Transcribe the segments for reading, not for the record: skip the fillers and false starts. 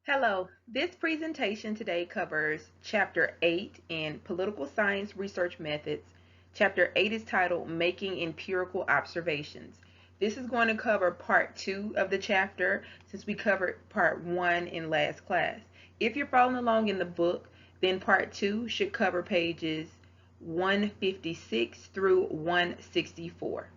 Hello, this presentation today covers Chapter 8 in Political Science Research Methods. Chapter 8 is titled Making Empirical Observations. This is going to cover part 2 of the chapter since we covered part 1 in last class. If you're following along in the book, then part 2 should cover pages 156 through 164.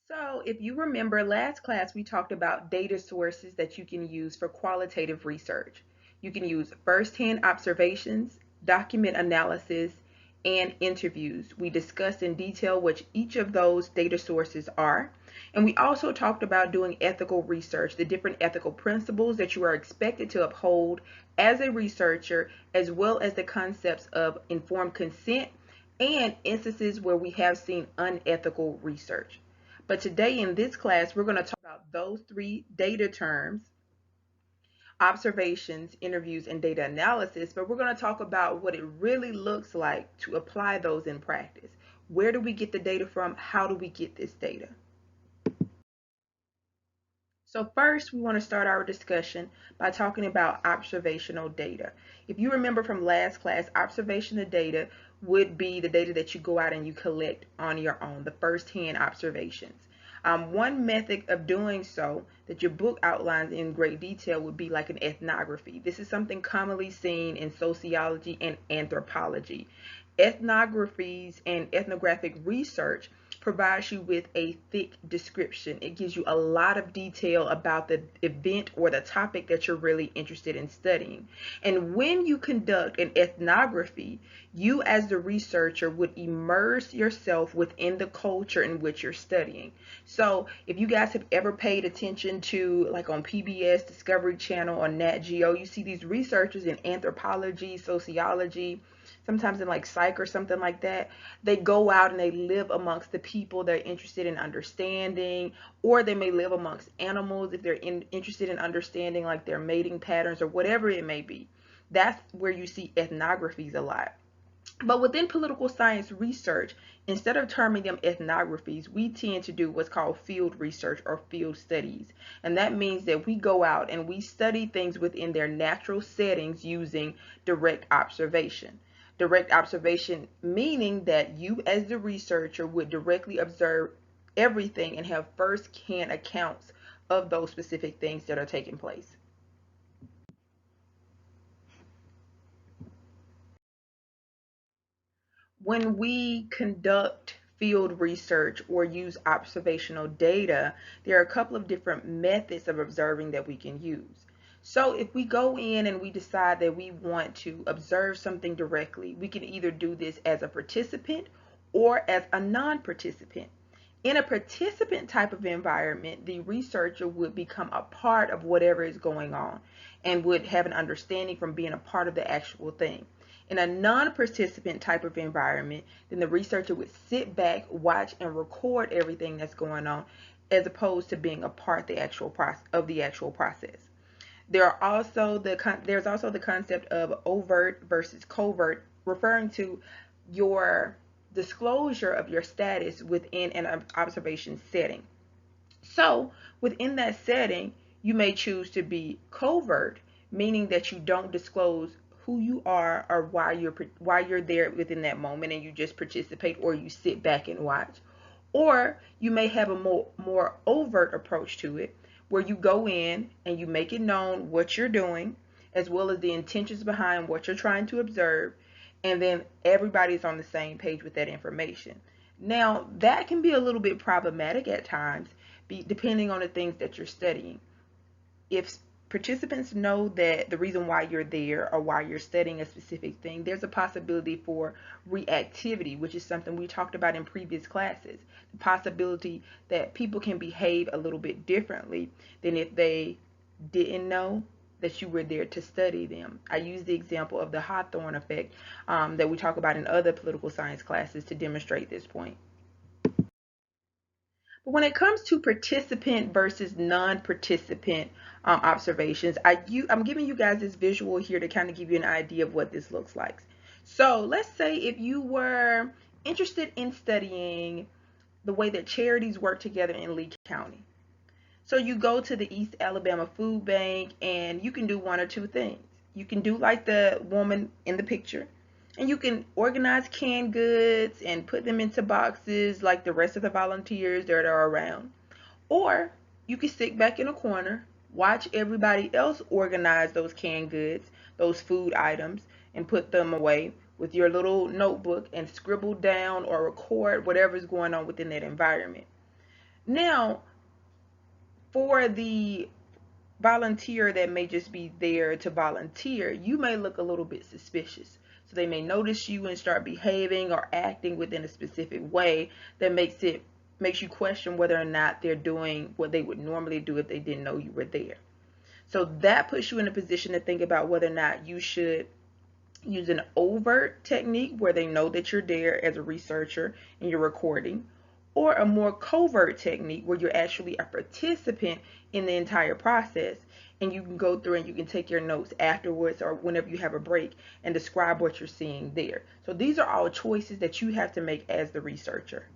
So, if you remember last class, we talked about data sources that you can use for qualitative research. You can use firsthand observations, document analysis, and interviews. We discussed in detail what each of those data sources are. And we also talked about doing ethical research, the different ethical principles that you are expected to uphold as a researcher, as well as the concepts of informed consent and instances where we have seen unethical research. But today in this class, we're going to talk about those three data terms: observations, interviews, and data analysis. But we're going to talk about what it really looks like to apply those in practice. Where do we get the data from? How do we get this data? So first, we want to start our discussion by talking about observational data. If you remember from last class, observational data would be the data that you go out and you collect on your own, the first-hand observations. One method of doing so that your book outlines in great detail would be like an ethnography. This is something commonly seen in sociology and anthropology. Ethnographies and ethnographic research provides you with a thick description. It gives you a lot of detail about the event or the topic that you're really interested in studying. And when you conduct an ethnography, you as the researcher would immerse yourself within the culture in which you're studying. So if you guys have ever paid attention to, like on PBS, Discovery Channel, or Nat Geo, you see these researchers in anthropology, sociology, sometimes in like psych or something like that. They go out and they live amongst the people they're interested in understanding, or they may live amongst animals if they're interested in understanding like their mating patterns or whatever it may be. That's where you see ethnographies a lot. But within political science research, instead of terming them ethnographies, we tend to do what's called field research or field studies. And that means that we go out and we study things within their natural settings using direct observation. Direct observation meaning that you, as the researcher, would directly observe everything and have first-hand accounts of those specific things that are taking place. When we conduct field research or use observational data, there are a couple of different methods of observing that we can use. So if we go in and we decide that we want to observe something directly, we can either do this as a participant or as a non-participant. In a participant type of environment, the researcher would become a part of whatever is going on and would have an understanding from being a part of the actual thing. In a non-participant type of environment, then the researcher would sit back, watch, and record everything that's going on, as opposed to being a part of the actual process. There's also the concept of overt versus covert, referring to your disclosure of your status within an observation setting. So, within that setting, you may choose to be covert, meaning that you don't disclose who you are or why you're there within that moment, and you just participate or you sit back and watch. Or you may have a more overt approach to it, where you go in and you make it known what you're doing, as well as the intentions behind what you're trying to observe, and then everybody's on the same page with that information. Now, that can be a little bit problematic at times, depending on the things that you're studying. If participants know that the reason why you're there or why you're studying a specific thing, there's a possibility for reactivity, which is something we talked about in previous classes. The possibility that people can behave a little bit differently than if they didn't know that you were there to study them. I use the example of the Hawthorne effect that we talk about in other political science classes to demonstrate this point. But when it comes to participant versus non-participant observations, I'm giving you guys this visual here to kind of give you an idea of what this looks like. So let's say if you were interested in studying the way that charities work together in Lee County. So you go to the East Alabama Food Bank and you can do one or two things. You can do like the woman in the picture, and you can organize canned goods and put them into boxes like the rest of the volunteers that are around. Or you can sit back in a corner, watch everybody else organize those canned goods, those food items, and put them away with your little notebook and scribble down or record whatever's going on within that environment. Now, for the volunteer that may just be there to volunteer, you may look a little bit suspicious. So they may notice you and start behaving or acting within a specific way that makes you question whether or not they're doing what they would normally do if they didn't know you were there. So that puts you in a position to think about whether or not you should use an overt technique where they know that you're there as a researcher and you're recording, or a more covert technique where you're actually a participant in the entire process and you can go through and you can take your notes afterwards or whenever you have a break and describe what you're seeing there. So these are all choices that you have to make as the researcher.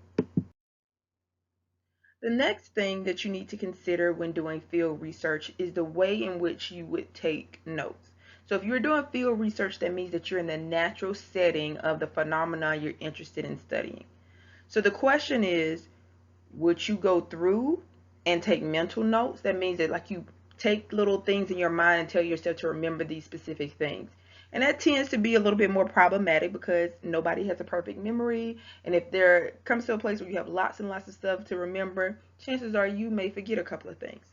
The next thing that you need to consider when doing field research is the way in which you would take notes. So if you're doing field research, that means that you're in the natural setting of the phenomena you're interested in studying. So the question is, would you go through and take mental notes? That means that like you take little things in your mind and tell yourself to remember these specific things. And that tends to be a little bit more problematic because nobody has a perfect memory. And if there comes to a place where you have lots and lots of stuff to remember, chances are you may forget a couple of things.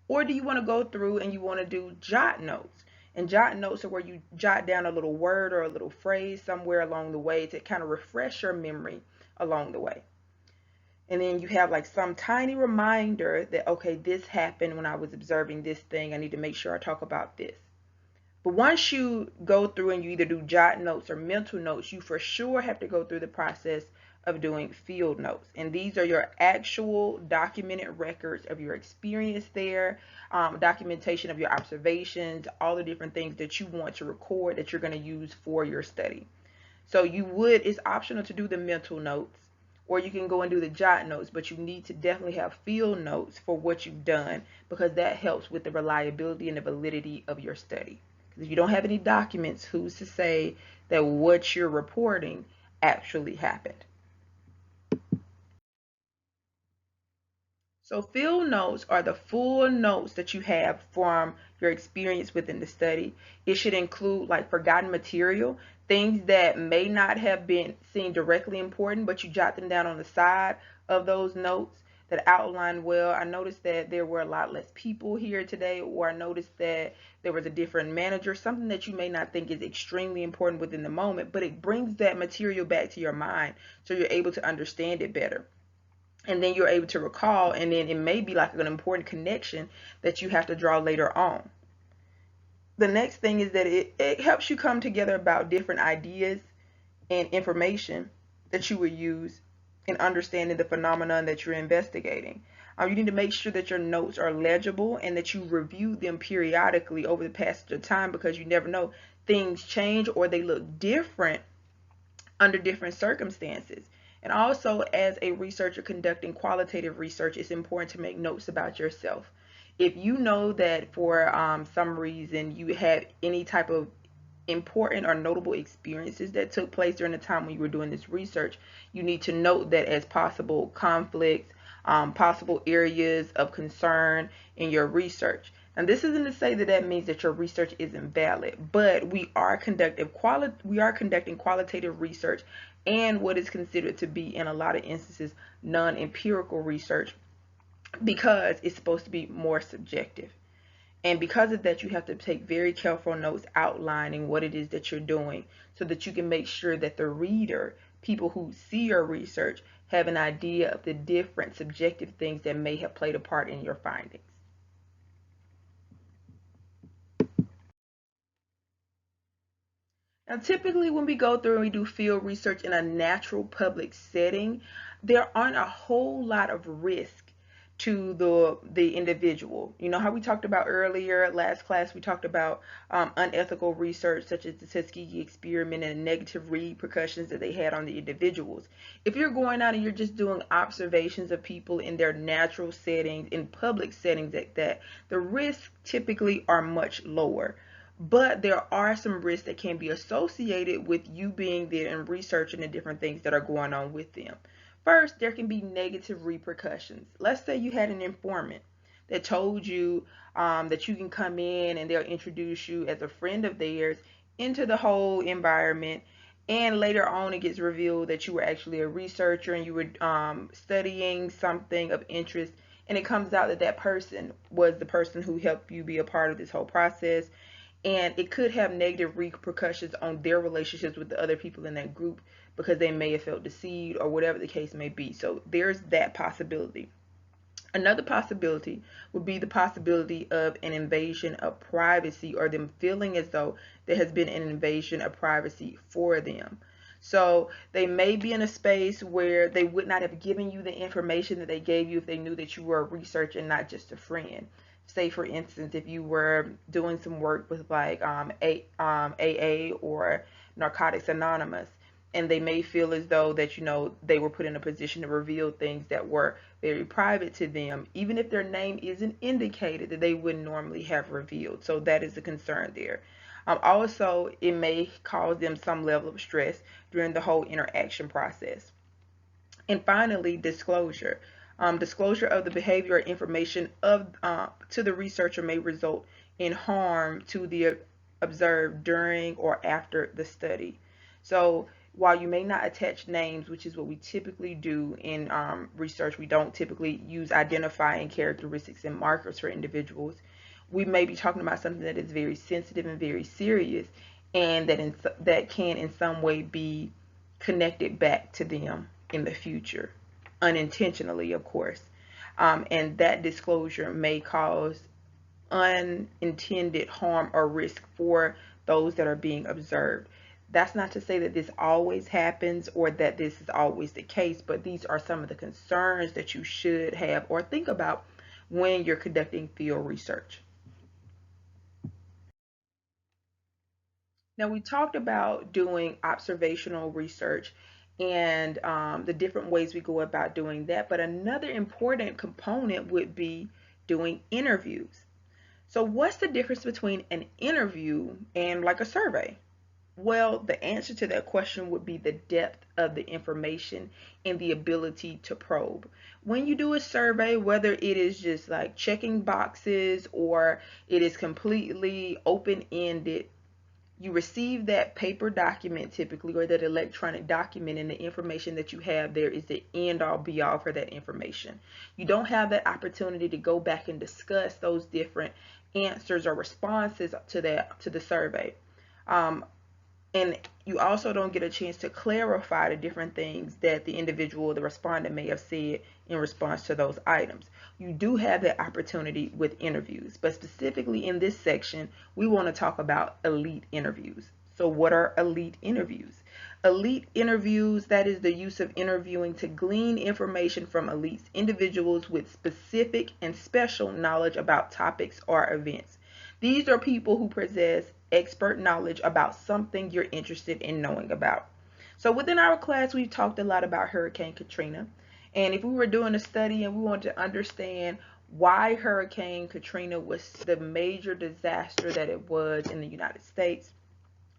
Or do you want to go through and you want to do jot notes? And jot notes are where you jot down a little word or a little phrase somewhere along the way to kind of refresh your memory along the way. And then you have like some tiny reminder that, okay, this happened when I was observing this thing. I need to make sure I talk about this. But once you go through and you either do jot notes or mental notes, you for sure have to go through the process of doing field notes. And these are your actual documented records of your experience there, documentation of your observations, all the different things that you want to record that you're going to use for your study. So it's optional to do the mental notes, or you can go and do the jot notes, but you need to definitely have field notes for what you've done because that helps with the reliability and the validity of your study. Because if you don't have any documents, who's to say that what you're reporting actually happened? So field notes are the full notes that you have from your experience within the study. It should include like forgotten material, things that may not have been seen directly important, but you jot them down on the side of those notes that outline, well, I noticed that there were a lot less people here today, or I noticed that there was a different manager, something that you may not think is extremely important within the moment, but it brings that material back to your mind so you're able to understand it better, and then you're able to recall, and then it may be like an important connection that you have to draw later on. The next thing is that it helps you come together about different ideas and information that you would use in understanding the phenomenon that you're investigating. You need to make sure that your notes are legible and that you review them periodically over the passage of time, because you never know, things change or they look different under different circumstances. And also, as a researcher conducting qualitative research, it's important to make notes about yourself. If you know that for some reason you had any type of important or notable experiences that took place during the time when you were doing this research, you need to note that as possible conflicts, possible areas of concern in your research. And this isn't to say that that means that your research isn't valid, but we are conducting qualitative research and what is considered to be, in a lot of instances, non-empirical research, because it's supposed to be more subjective. And because of that, you have to take very careful notes outlining what it is that you're doing so that you can make sure that the reader, people who see your research, have an idea of the different subjective things that may have played a part in your findings. Now, typically when we go through and we do field research in a natural public setting, there aren't a whole lot of risk to the individual. You know how we talked about earlier, last class, we talked about unethical research such as the Tuskegee experiment and the negative repercussions that they had on the individuals. If you're going out and you're just doing observations of people in their natural settings, in public settings like that, the risks typically are much lower. But there are some risks that can be associated with you being there and researching the different things that are going on with them. First, there can be negative repercussions. Let's say you had an informant that told you that you can come in and they'll introduce you as a friend of theirs into the whole environment. And later on, it gets revealed that you were actually a researcher and you were studying something of interest. And it comes out that that person was the person who helped you be a part of this whole process, and it could have negative repercussions on their relationships with the other people in that group because they may have felt deceived or whatever the case may be. So there's that possibility. Another possibility would be the possibility of an invasion of privacy, or them feeling as though there has been an invasion of privacy for them. So they may be in a space where they would not have given you the information that they gave you if they knew that you were a researcher and not just a friend. Say, for instance, if you were doing some work with like AA or Narcotics Anonymous, and they may feel as though that they were put in a position to reveal things that were very private to them, even if their name isn't indicated, that they wouldn't normally have revealed. So that is a concern there. Also, it may cause them some level of stress during the whole interaction process. And finally, disclosure. Disclosure of the behavior or information of to the researcher may result in harm to the observed during or after the study. So while you may not attach names, which is what we typically do in research, we don't typically use identifying characteristics and markers for individuals. We may be talking about something that is very sensitive and very serious, and that can in some way be connected back to them in the future, unintentionally, of course. And that disclosure may cause unintended harm or risk for those that are being observed. That's not to say that this always happens or that this is always the case, but these are some of the concerns that you should have or think about when you're conducting field research. Now, we talked about doing observational research and the different ways we go about doing that, but another important component would be doing interviews. So, what's the difference between an interview and like a survey? Well, the answer to that question would be the depth of the information and the ability to probe. When you do a survey, whether it is just like checking boxes or it is completely open ended, you receive that paper document typically, or that electronic document, and the information that you have there is the end all be all for that information. You don't have that opportunity to go back and discuss those different answers or responses to the survey. um, and you also don't get a chance to clarify the different things that the individual, the respondent, may have said in response to those items. You do have that opportunity with interviews, but specifically in this section, we want to talk about elite interviews. So what are elite interviews? Elite interviews, that is the use of interviewing to glean information from elite individuals with specific and special knowledge about topics or events. These are people who possess expert knowledge about something you're interested in knowing about. So within our class, we've talked a lot about Hurricane Katrina. And if we were doing a study and we wanted to understand why Hurricane Katrina was the major disaster that it was in the United States,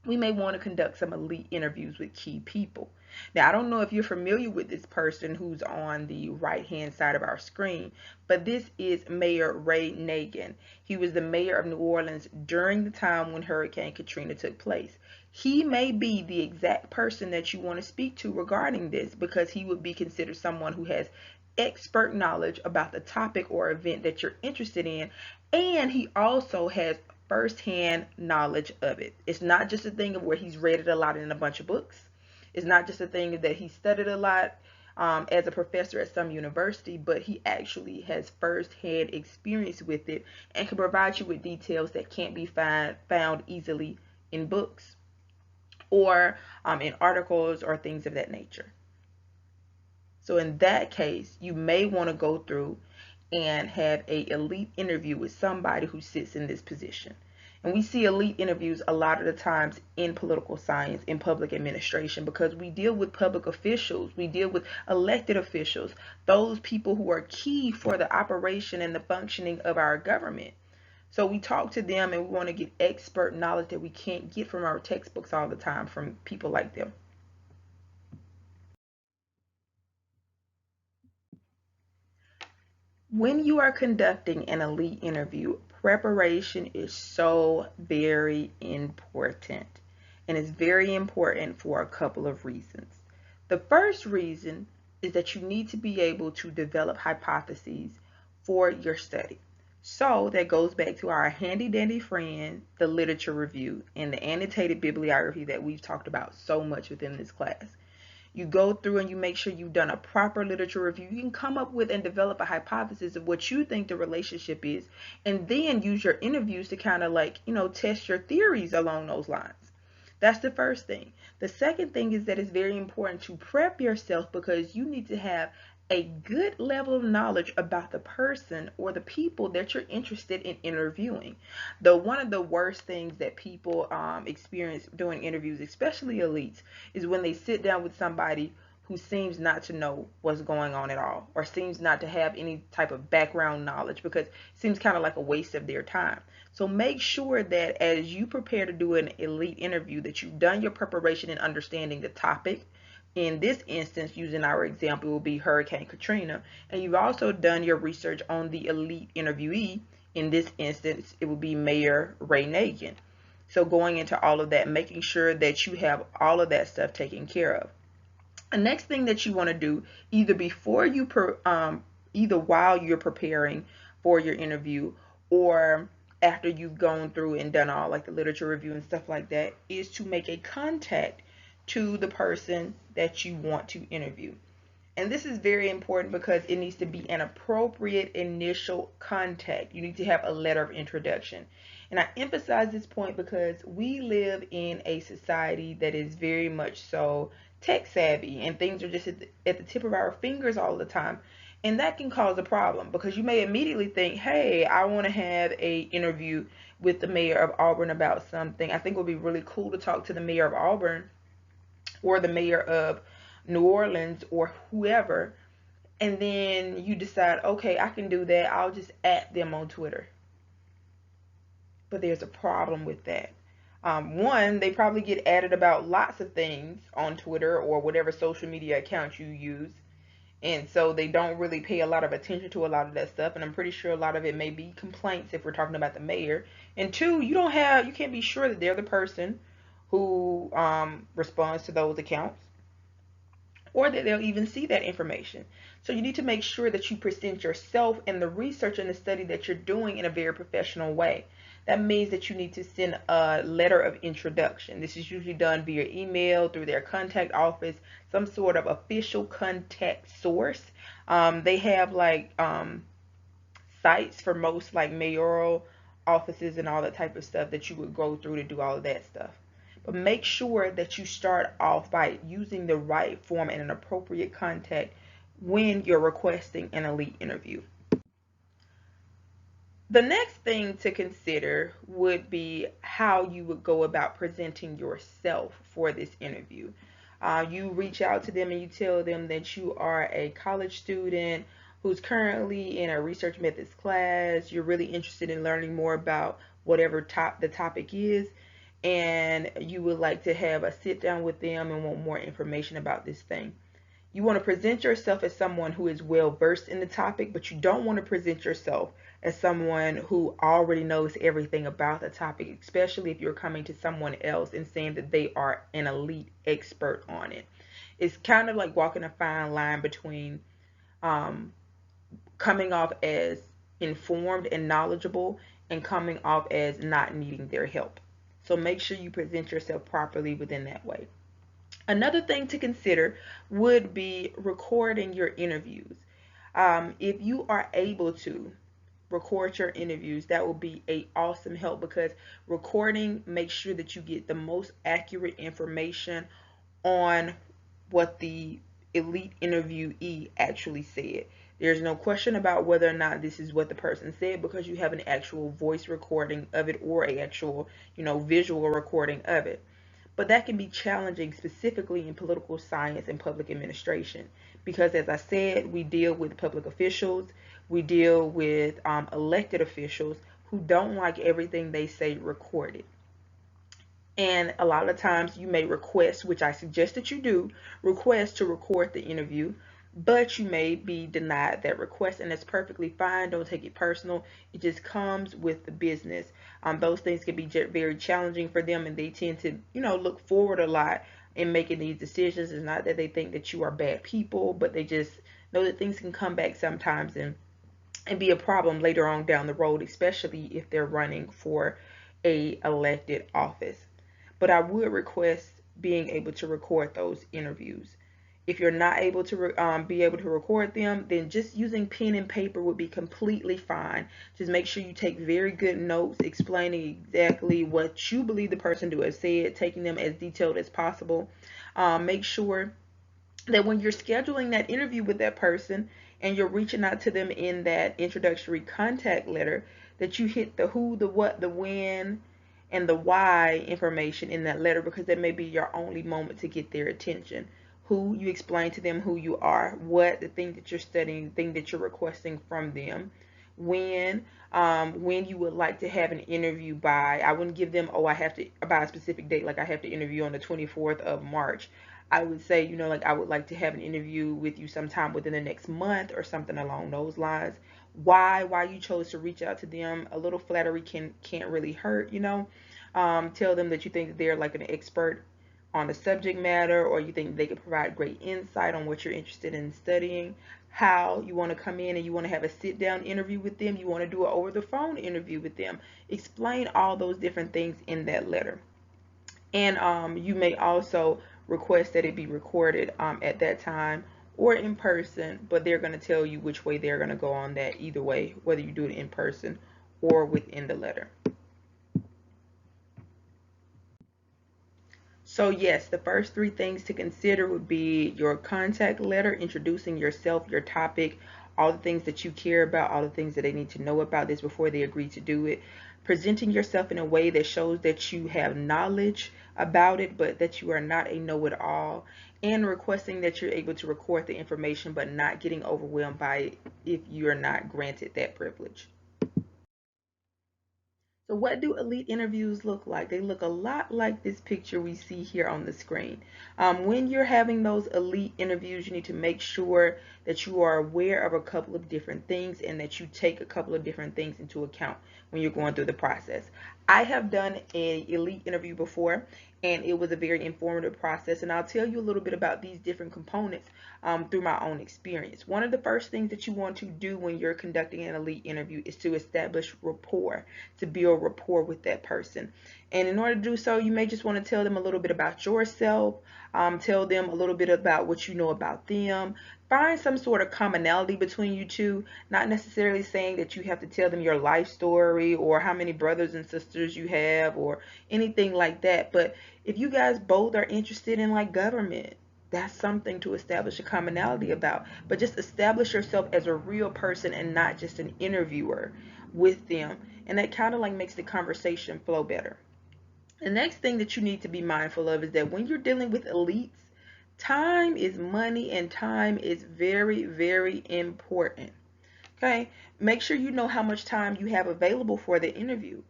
we may want to conduct some elite interviews with key people. Now, I don't know if you're familiar with this person who's on the right hand side of our screen, but this is Mayor Ray Nagin. He was the mayor of New Orleans during the time when Hurricane Katrina took place. He may be the exact person that you want to speak to regarding this, because he would be considered someone who has expert knowledge about the topic or event that you're interested in, and he also has firsthand knowledge of it. It's not just a thing of where he's read it a lot in a bunch of books. It's not just a thing that he studied a lot as a professor at some university, but he actually has firsthand experience with it and can provide you with details that can't be found easily in books or in articles or things of that nature. So in that case, you may want to go through and have a elite interview with somebody who sits in this position. And we see elite interviews a lot of the times in political science, in public administration, because we deal with public officials, we deal with elected officials, those people who are key for the operation and the functioning of our government. So we talk to them and we want to get expert knowledge that we can't get from our textbooks all the time from people like them. When you are conducting an elite interview, preparation is so very important. And it's very important for a couple of reasons. The first reason is that you need to be able to develop hypotheses for your study. So that goes back to our handy dandy friend, the literature review, and the annotated bibliography that we've talked about so much within this class. You go through and you make sure you've done a proper literature review. You can come up with and develop a hypothesis of what you think the relationship is, and then use your interviews to kind of like, test your theories along those lines. That's the first thing. The second thing is that it's very important to prep yourself because you need to have a good level of knowledge about the person or the people that you're interested in interviewing. One of the worst things that people experience doing interviews, especially elites, is when they sit down with somebody who seems not to know what's going on at all, or seems not to have any type of background knowledge, because it seems kind of like a waste of their time. So make sure that as you prepare to do an elite interview, that you've done your preparation in understanding the topic. In this instance, using our example, will be Hurricane Katrina, and you've also done your research on the elite interviewee. In this instance, it will be Mayor Ray Nagin. So going into all of that, making sure that you have all of that stuff taken care of. The next thing that you want to do, either before you either while you're preparing for your interview, or after you've gone through and done all like the literature review and stuff like that, is to make a contact to the person that you want to interview. And this is very important because it needs to be an appropriate initial contact. You need to have a letter of introduction. And I emphasize this point because we live in a society that is very much so tech savvy, and things are just at the tip of our fingers all the time. And that can cause a problem because you may immediately think, hey, I want to have a interview with the mayor of Auburn about something. I think it would be really cool to talk to the mayor of Auburn or the mayor of New Orleans or whoever. And then you decide, okay, I can do that. I'll just at them on Twitter. But there's a problem with that. One, they probably get added about lots of things on Twitter or whatever social media account you use. And so they don't really pay a lot of attention to a lot of that stuff. And I'm pretty sure a lot of it may be complaints if we're talking about the mayor. And two, you can't be sure that they're the person who responds to those accounts, or that they'll even see that information. So you need to make sure that you present yourself and the research and the study that you're doing in a very professional way. That means that you need to send a letter of introduction. This is usually done via email, through their contact office, some sort of official contact source. They have like sites for most like mayoral offices and all that type of stuff that you would go through to do all of that stuff. But make sure that you start off by using the right form and an appropriate contact when you're requesting an elite interview. The next thing to consider would be how you would go about presenting yourself for this interview. You reach out to them and you tell them that you are a college student who's currently in a research methods class. You're really interested in learning more about whatever the topic is, and you would like to have a sit down with them and want more information about this thing. You want to present yourself as someone who is well versed in the topic, but you don't want to present yourself as someone who already knows everything about the topic, especially if you're coming to someone else and saying that they are an elite expert on it. It's kind of like walking a fine line between coming off as informed and knowledgeable and coming off as not needing their help. So make sure you present yourself properly within that way. Another thing to consider would be recording your interviews. If you are able to record your interviews, that will be a awesome help because recording makes sure that you get the most accurate information on what the elite interviewee actually said. There's no question about whether or not this is what the person said because you have an actual voice recording of it or a actual, visual recording of it. But that can be challenging specifically in political science and public administration because, as I said, we deal with public officials, we deal with elected officials who don't like everything they say recorded. And a lot of times you may request, which I suggest that you do, request to record the interview, but you may be denied that request, and that's perfectly fine. Don't take it personal. It just comes with the business. Those things can be very challenging for them, and they tend to, look forward a lot in making these decisions. It's not that they think that you are bad people, but they just know that things can come back sometimes and be a problem later on down the road, especially if they're running for a elected office. But I would request being able to record those interviews. If you're not able to be able to record them, then just using pen and paper would be completely fine. Just make sure you take very good notes explaining exactly what you believe the person to have said, taking them as detailed as possible. Make sure that when you're scheduling that interview with that person and you're reaching out to them in that introductory contact letter, that you hit the who, the what, the when, and the why information in that letter because that may be your only moment to get their attention. Who, you explain to them who you are, what, the thing that you're studying, the thing that you're requesting from them, when you would like to have an interview by. I wouldn't give them, oh, I have to, by a specific date, like I have to interview on the 24th of March. I would say, like I would like to have an interview with you sometime within the next month or something along those lines. Why you chose to reach out to them. A little flattery can't really hurt. Tell them that you think they're like an expert on the subject matter, or you think they could provide great insight on what you're interested in studying, how you want to come in and you want to have a sit down interview with them, you want to do an over the phone interview with them. Explain all those different things in that letter. And you may also request that it be recorded at that time or in person, but they're going to tell you which way they're going to go on that either way, whether you do it in person or within the letter. So yes, the first three things to consider would be your contact letter, introducing yourself, your topic, all the things that you care about, all the things that they need to know about this before they agree to do it. Presenting yourself in a way that shows that you have knowledge about it, but that you are not a know-it-all. And requesting that you're able to record the information, but not getting overwhelmed by it if you're not granted that privilege. So what do elite interviews look like? They look a lot like this picture we see here on the screen. When you're having those elite interviews, you need to make sure that you are aware of a couple of different things and that you take a couple of different things into account when you're going through the process. I have done an elite interview before, and it was a very informative process, and I'll tell you a little bit about these different components through my own experience. One of the first things that you want to do when you're conducting an elite interview is to establish rapport, to build rapport with that person. And in order to do so, you may just want to tell them a little bit about yourself, tell them a little bit about what you know about them. Find some sort of commonality between you two, not necessarily saying that you have to tell them your life story or how many brothers and sisters you have or anything like that. But if you guys both are interested in like government, that's something to establish a commonality about. But just establish yourself as a real person and not just an interviewer with them. And that kind of like makes the conversation flow better. The next thing that you need to be mindful of is that when you're dealing with elites, time is money and time is very, very important. Okay? Make sure you know how much time you have available for the interview.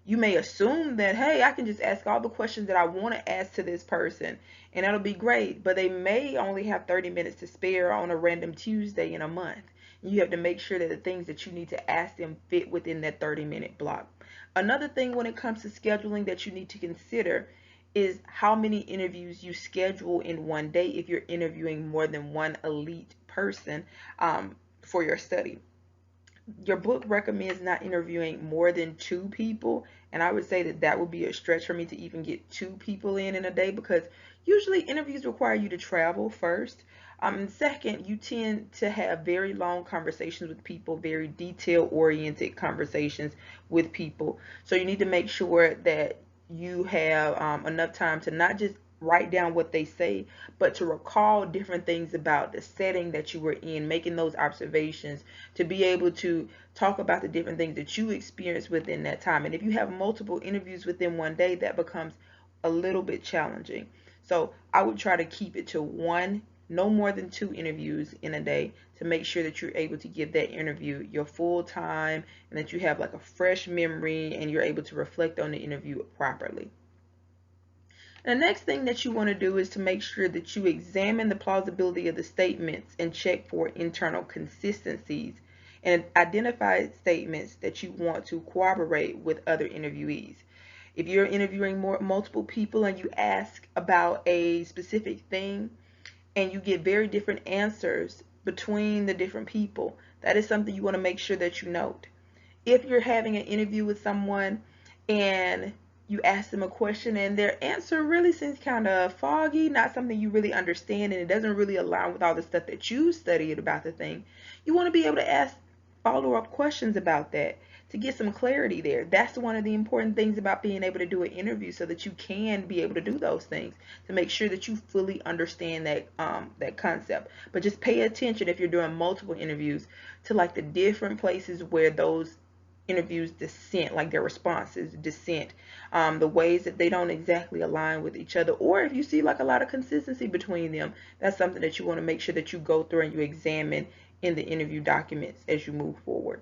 You may assume that, hey, I can just ask all the questions that I want to ask to this person and that'll be great, but they may only have 30 minutes to spare on a random Tuesday in a month. You have to make sure that the things that you need to ask them fit within that 30-minute block. Another thing when it comes to scheduling that you need to consider is how many interviews you schedule in one day if you're interviewing more than one elite person for your study. Your book recommends not interviewing more than two people, and I would say that that would be a stretch for me to even get two people in a day because usually interviews require you to travel first. And second, you tend to have very long conversations with people, very detail oriented conversations with people. So you need to make sure that you have enough time to not just write down what they say, but to recall different things about the setting that you were in, making those observations, to be able to talk about the different things that you experienced within that time. And if you have multiple interviews within one day, that becomes a little bit challenging. So I would try to keep it to one, no more than two interviews in a day, to make sure that you're able to give that interview your full time and that you have like a fresh memory and you're able to reflect on the interview properly. The next thing that you want to do is to make sure that you examine the plausibility of the statements and check for internal consistencies and identify statements that you want to corroborate with other interviewees. If you're interviewing multiple people and you ask about a specific thing and you get very different answers between the different people, that is something you want to make sure that you note. If you're having an interview with someone and you ask them a question and their answer really seems kind of foggy, not something you really understand, and it doesn't really align with all the stuff that you studied about the thing, you want to be able to ask follow-up questions about that to get some clarity there. That's one of the important things about being able to do an interview, so that you can be able to do those things to make sure that you fully understand that concept. But just pay attention if you're doing multiple interviews to like the different places where those interviews dissent, like their responses dissent, the ways that they don't exactly align with each other, or if you see like a lot of consistency between them, that's something that you want to make sure that you go through and you examine in the interview documents as you move forward.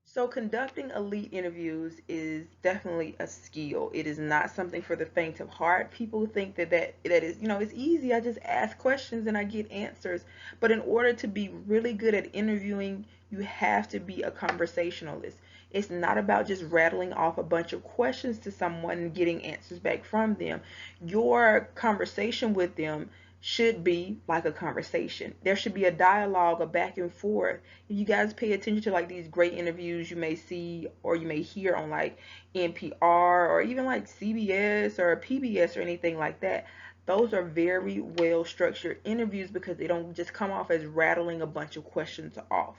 So conducting elite interviews is definitely a skill. It is not something for the faint of heart. People think that is, it's easy. I just ask questions and I get answers. But in order to be really good at interviewing, you have to be a conversationalist. It's not about just rattling off a bunch of questions to someone and getting answers back from them. Your conversation with them should be like a conversation. There should be a dialogue, a back and forth. If you guys pay attention to like these great interviews you may see or you may hear on like NPR or even like CBS or PBS or anything like that, those are very well structured interviews because they don't just come off as rattling a bunch of questions off.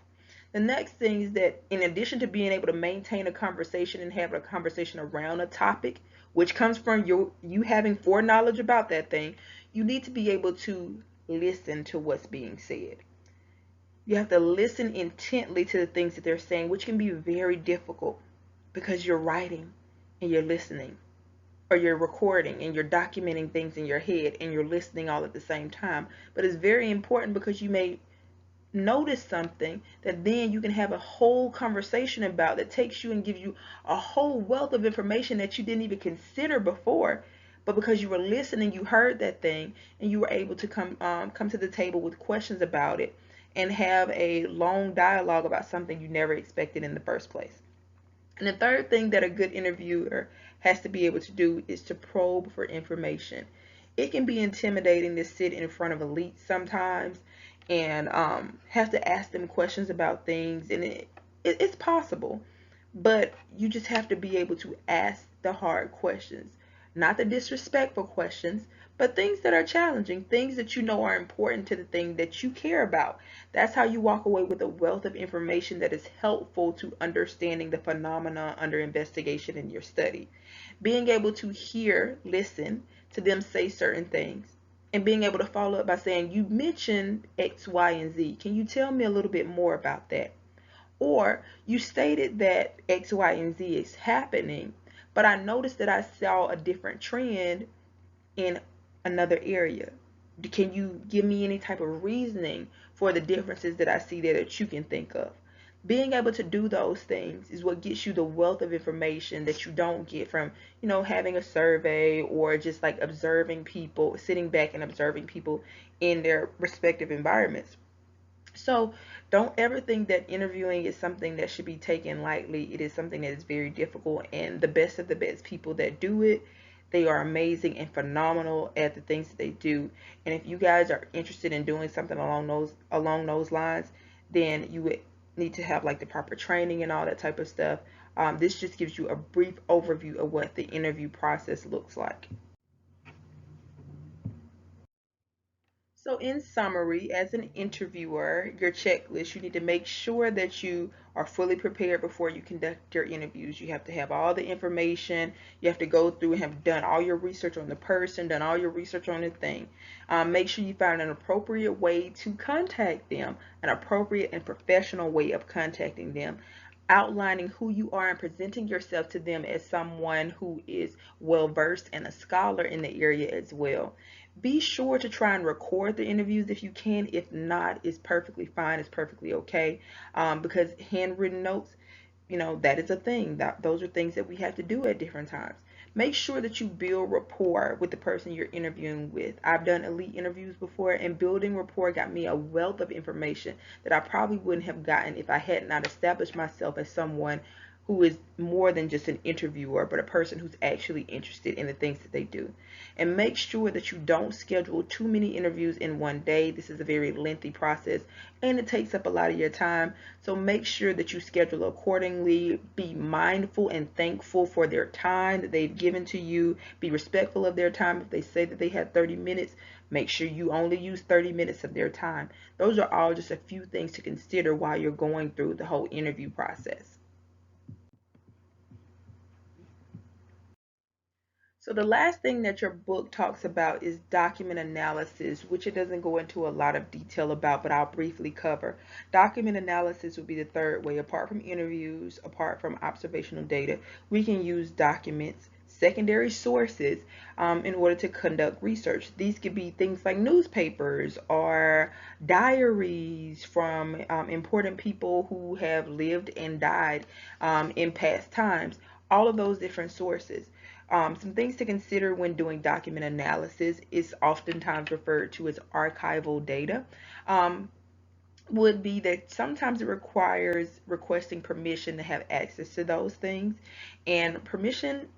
The next thing is that in addition to being able to maintain a conversation and have a conversation around a topic, which comes from you having foreknowledge about that thing, you need to be able to listen to what's being said. You have to listen intently to the things that they're saying, which can be very difficult because you're writing and you're listening, or you're recording and you're documenting things in your head and you're listening all at the same time. But it's very important because you may notice something that then you can have a whole conversation about that takes you and gives you a whole wealth of information that you didn't even consider before, but because you were listening, you heard that thing and you were able to come to the table with questions about it and have a long dialogue about something you never expected in the first place. And the third thing that a good interviewer has to be able to do is to probe for information. It can be intimidating to sit in front of elites sometimes and have to ask them questions about things, and it's possible, but you just have to be able to ask the hard questions, not the disrespectful questions, but things that are challenging, things that you know are important to the thing that you care about. That's how you walk away with a wealth of information that is helpful to understanding the phenomena under investigation in your study. Being able to listen to them say certain things, and being able to follow up by saying, "You mentioned X, Y, and Z. Can you tell me a little bit more about that?" Or, "You stated that X, Y, and Z is happening, but I noticed that I saw a different trend in another area. Can you give me any type of reasoning for the differences that I see there that you can think of?" Being able to do those things is what gets you the wealth of information that you don't get from, having a survey or just like observing people, sitting back and observing people in their respective environments. So don't ever think that interviewing is something that should be taken lightly. It is something that is very difficult, and the best of the best people that do it, they are amazing and phenomenal at the things that they do. And if you guys are interested in doing something along those lines, then you would need to have like the proper training and all that type of stuff. This just gives you a brief overview of what the interview process looks like. So, in summary, as an interviewer, your checklist, you need to make sure that you are fully prepared before you conduct your interviews. You have to have all the information. You have to go through and have done all your research on the person, done all your research on the thing. Make sure you find an appropriate way to contact them, an appropriate and professional way of contacting them, outlining who you are and presenting yourself to them as someone who is well versed and a scholar in the area as well. Be sure to try and record the interviews if you can. If not, it's perfectly fine. It's perfectly okay, because handwritten notes, that is a thing. Those are things that we have to do at different times. Make sure that you build rapport with the person you're interviewing with. I've done elite interviews before, and building rapport got me a wealth of information that I probably wouldn't have gotten if I had not established myself as someone who is more than just an interviewer, but a person who's actually interested in the things that they do. And make sure that you don't schedule too many interviews in one day. This is a very lengthy process and it takes up a lot of your time. So make sure that you schedule accordingly. Be mindful and thankful for their time that they've given to you. Be respectful of their time. If they say that they had 30 minutes, make sure you only use 30 minutes of their time. Those are all just a few things to consider while you're going through the whole interview process. So the last thing that your book talks about is document analysis, which it doesn't go into a lot of detail about, but I'll briefly cover. Document analysis would be the third way. Apart from interviews, apart from observational data, we can use documents, secondary sources, in order to conduct research. These could be things like newspapers or diaries from important people who have lived and died in past times. All of those different sources. Some things to consider when doing document analysis is oftentimes referred to as archival data. Um, would be that sometimes it requires requesting permission to have access to those things, and permission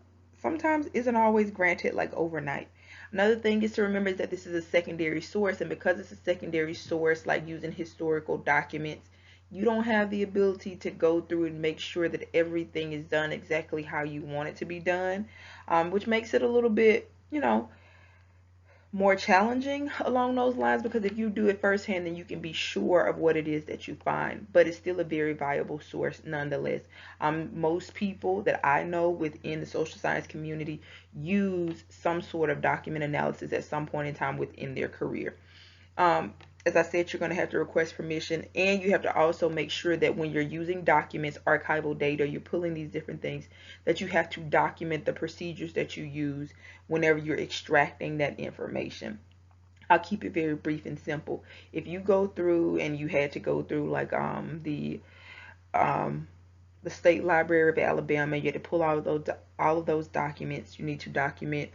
sometimes isn't always granted like overnight. Another thing is to remember is that this is a secondary source, and because it's a secondary source, like using historical documents, you don't have the ability to go through and make sure that everything is done exactly how you want it to be done, which makes it a little bit, more challenging along those lines, because if you do it firsthand, then you can be sure of what it is that you find, but it's still a very valuable source nonetheless. Most people that I know within the social science community use some sort of document analysis at some point in time within their career. um, as I said, you're going to have to request permission, and you have to also make sure that when you're using documents, archival data, you're pulling these different things, that you have to document the procedures that you use whenever you're extracting that information. I'll keep it very brief and simple. If you go through and you had to go through like um, the State Library of Alabama, you had to pull all of those documents. You need to document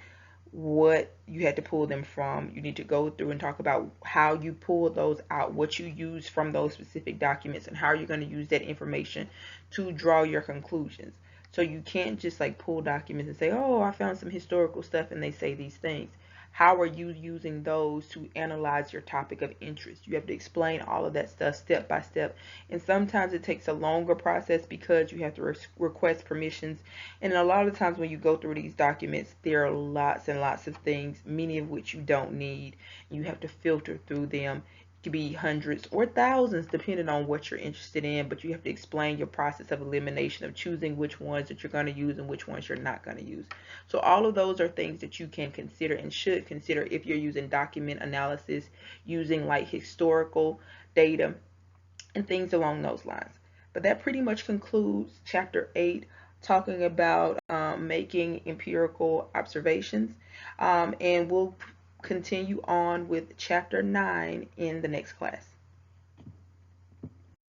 what you had to pull them from. You need to go through and talk about how you pulled those out, what you use from those specific documents, and how you're going to use that information to draw your conclusions. So you can't just like pull documents and say, oh, I found some historical stuff and they say these things. How are you using those to analyze your topic of interest? You have to explain all of that stuff step by step. And sometimes it takes a longer process because you have to request permissions. And a lot of times when you go through these documents, there are lots and lots of things, many of which you don't need. You have to filter through them. It could be hundreds or thousands depending on what you're interested in, but you have to explain your process of elimination, of choosing which ones that you're going to use and which ones you're not going to use. So all of those are things that you can consider and should consider if you're using document analysis, using like historical data and things along those lines. But that pretty much concludes chapter 8, talking about making empirical observations. And we'll continue on with chapter 9 in the next class.